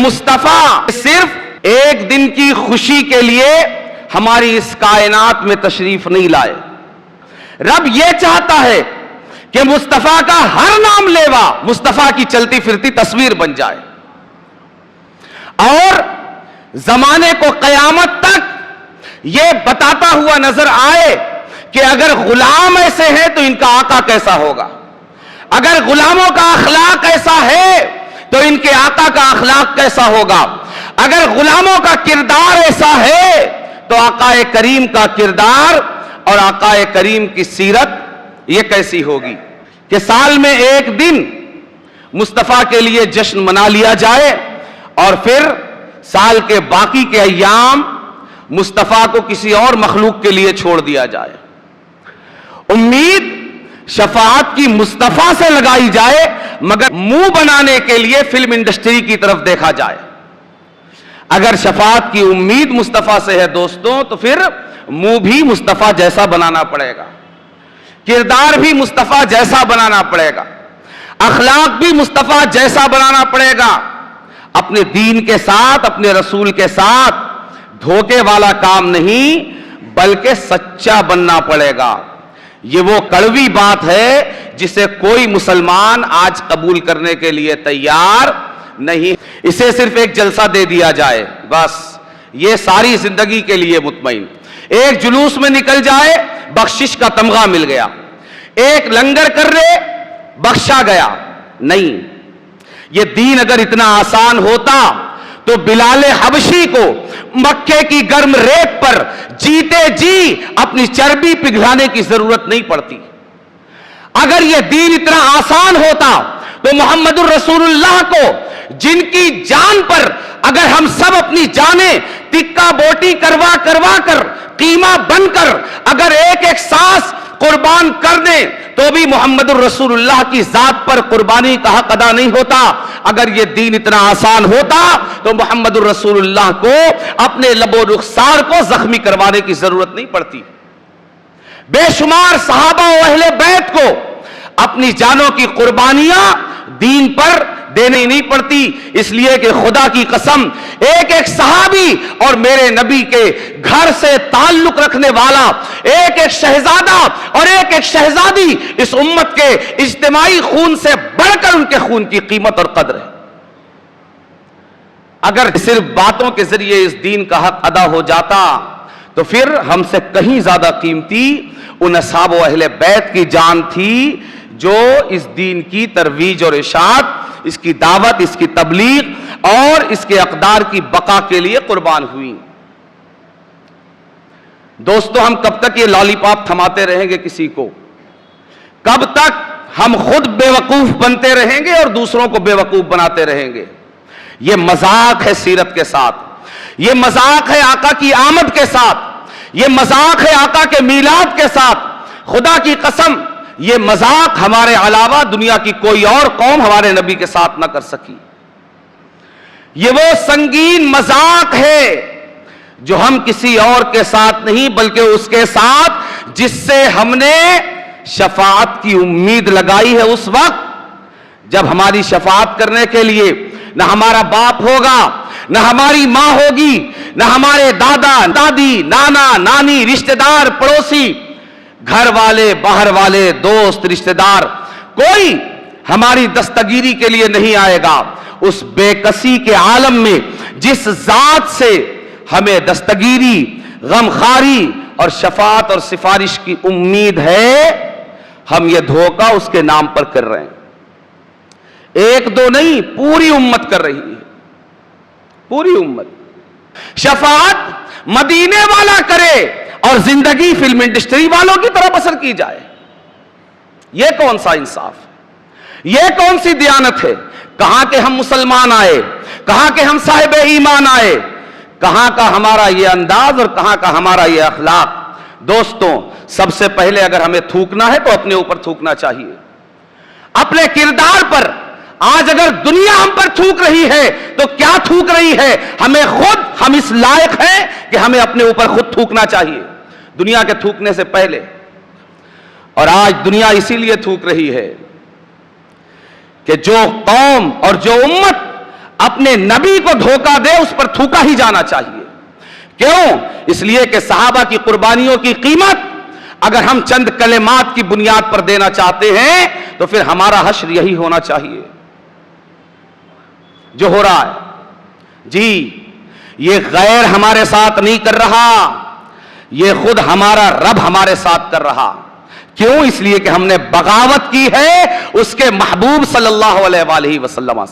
مصطفیٰ صرف ایک دن کی خوشی کے لیے ہماری اس کائنات میں تشریف نہیں لائے. رب یہ چاہتا ہے کہ مصطفیٰ کا ہر نام لیوا مصطفیٰ کی چلتی پھرتی تصویر بن جائے اور زمانے کو قیامت تک یہ بتاتا ہوا نظر آئے کہ اگر غلام ایسے ہیں تو ان کا آقا کیسا ہوگا, اگر غلاموں کا اخلاق ایسا ہے تو ان کے آقا کا اخلاق کیسا ہوگا, اگر غلاموں کا کردار ایسا ہے تو آقا کریم کا کردار اور آقا کریم کی سیرت یہ کیسی ہوگی کہ سال میں ایک دن مصطفیٰ کے لیے جشن منا لیا جائے اور پھر سال کے باقی کے ایام مصطفیٰ کو کسی اور مخلوق کے لیے چھوڑ دیا جائے. امید شفاعت کی مصطفیٰ سے لگائی جائے مگر منہ بنانے کے لیے فلم انڈسٹری کی طرف دیکھا جائے. اگر شفاعت کی امید مصطفیٰ سے ہے دوستوں تو پھر منہ بھی مصطفیٰ جیسا بنانا پڑے گا, کردار بھی مصطفیٰ جیسا بنانا پڑے گا, اخلاق بھی مصطفیٰ جیسا بنانا پڑے گا. اپنے دین کے ساتھ, اپنے رسول کے ساتھ دھوکے والا کام نہیں بلکہ سچا بننا پڑے گا. یہ وہ کڑوی بات ہے جسے کوئی مسلمان آج قبول کرنے کے لیے تیار نہیں. اسے صرف ایک جلسہ دے دیا جائے بس, یہ ساری زندگی کے لیے مطمئن. ایک جلوس میں نکل جائے بخشش کا تمغہ مل گیا, ایک لنگر کر رہے بخشا گیا. نہیں, یہ دین اگر اتنا آسان ہوتا تو بلال حبشی کو مکے کی گرم ریت پر جیتے جی اپنی چربی پگھلانے کی ضرورت نہیں پڑتی. اگر یہ دین اتنا آسان ہوتا تو محمد الرسول اللہ کو جن کی جان پر اگر ہم سب اپنی جانیں ٹکا بوٹی کروا کر قیمہ بن کر اگر ایک ایک سانس قربان کر دیں تو بھی محمد الرسول اللہ کی ذات پر قربانی کا حق ادا نہیں ہوتا. اگر یہ دین اتنا آسان ہوتا تو محمد الرسول اللہ کو اپنے لب و رخسار کو زخمی کروانے کی ضرورت نہیں پڑتی. بے شمار صحابہ و اہل بیت کو اپنی جانوں کی قربانیاں دین پر دینی نہیں پڑتی, اس لیے کہ خدا کی قسم ایک ایک صحابی اور میرے نبی کے گھر سے تعلق رکھنے والا ایک ایک شہزادہ اور ایک ایک شہزادی اس امت کے اجتماعی خون سے بڑھ کر ان کے خون کی قیمت اور قدر ہے. اگر صرف باتوں کے ذریعے اس دین کا حق ادا ہو جاتا تو پھر ہم سے کہیں زیادہ قیمتی ان اصحاب و اہل بیت کی جان تھی جو اس دین کی ترویج اور اشاعت, اس کی دعوت, اس کی تبلیغ اور اس کے اقدار کی بقا کے لیے قربان ہوئی. دوستو, ہم کب تک یہ لالی پاپ تھماتے رہیں گے کسی کو؟ کب تک ہم خود بے وقوف بنتے رہیں گے اور دوسروں کو بے وقوف بناتے رہیں گے؟ یہ مذاق ہے سیرت کے ساتھ, یہ مذاق ہے آقا کی آمد کے ساتھ, یہ مذاق ہے آقا کے میلاد کے ساتھ. خدا کی قسم یہ مذاق ہمارے علاوہ دنیا کی کوئی اور قوم ہمارے نبی کے ساتھ نہ کر سکی. یہ وہ سنگین مذاق ہے جو ہم کسی اور کے ساتھ نہیں بلکہ اس کے ساتھ جس سے ہم نے شفاعت کی امید لگائی ہے اس وقت جب ہماری شفاعت کرنے کے لیے نہ ہمارا باپ ہوگا, نہ ہماری ماں ہوگی, نہ ہمارے دادا دادی, نانا نانی, رشتہ دار, پڑوسی, گھر والے, باہر والے, دوست, رشتہ دار, کوئی ہماری دستگیری کے لیے نہیں آئے گا. اس بے کسی کے عالم میں جس ذات سے ہمیں دستگیری, غمخاری اور شفاعت اور سفارش کی امید ہے, ہم یہ دھوکہ اس کے نام پر کر رہے ہیں. ایک دو نہیں, پوری امت کر رہی ہے, پوری امت. شفاعت مدینے والا کرے اور زندگی فلم انڈسٹری والوں کی طرف بسر کی جائے. یہ کون سا انصاف ہے؟ یہ کون سی دیانت ہے؟ کہاں کے ہم مسلمان آئے, کہاں کے ہم صاحب ایمان آئے, کہاں کا ہمارا یہ انداز اور کہاں کا ہمارا یہ اخلاق. دوستوں, سب سے پہلے اگر ہمیں تھوکنا ہے تو اپنے اوپر تھوکنا چاہیے, اپنے کردار پر. آج اگر دنیا ہم پر تھوک رہی ہے تو کیا تھوک رہی ہے؟ ہمیں خود, ہم اس لائق ہیں کہ ہمیں اپنے اوپر خود تھوکنا چاہیے دنیا کے تھوکنے سے پہلے. اور آج دنیا اسی لیے تھوک رہی ہے کہ جو قوم اور جو امت اپنے نبی کو دھوکہ دے اس پر تھوکا ہی جانا چاہیے. کیوں؟ اس لیے کہ صحابہ کی قربانیوں کی قیمت اگر ہم چند کلمات کی بنیاد پر دینا چاہتے ہیں تو پھر ہمارا حشر یہی ہونا چاہیے جو ہو رہا ہے. جی یہ غیر ہمارے ساتھ نہیں کر رہا, یہ خود ہمارا رب ہمارے ساتھ کر رہا. کیوں؟ اس لیے کہ ہم نے بغاوت کی ہے اس کے محبوب صلی اللہ علیہ وآلہ وسلم سے.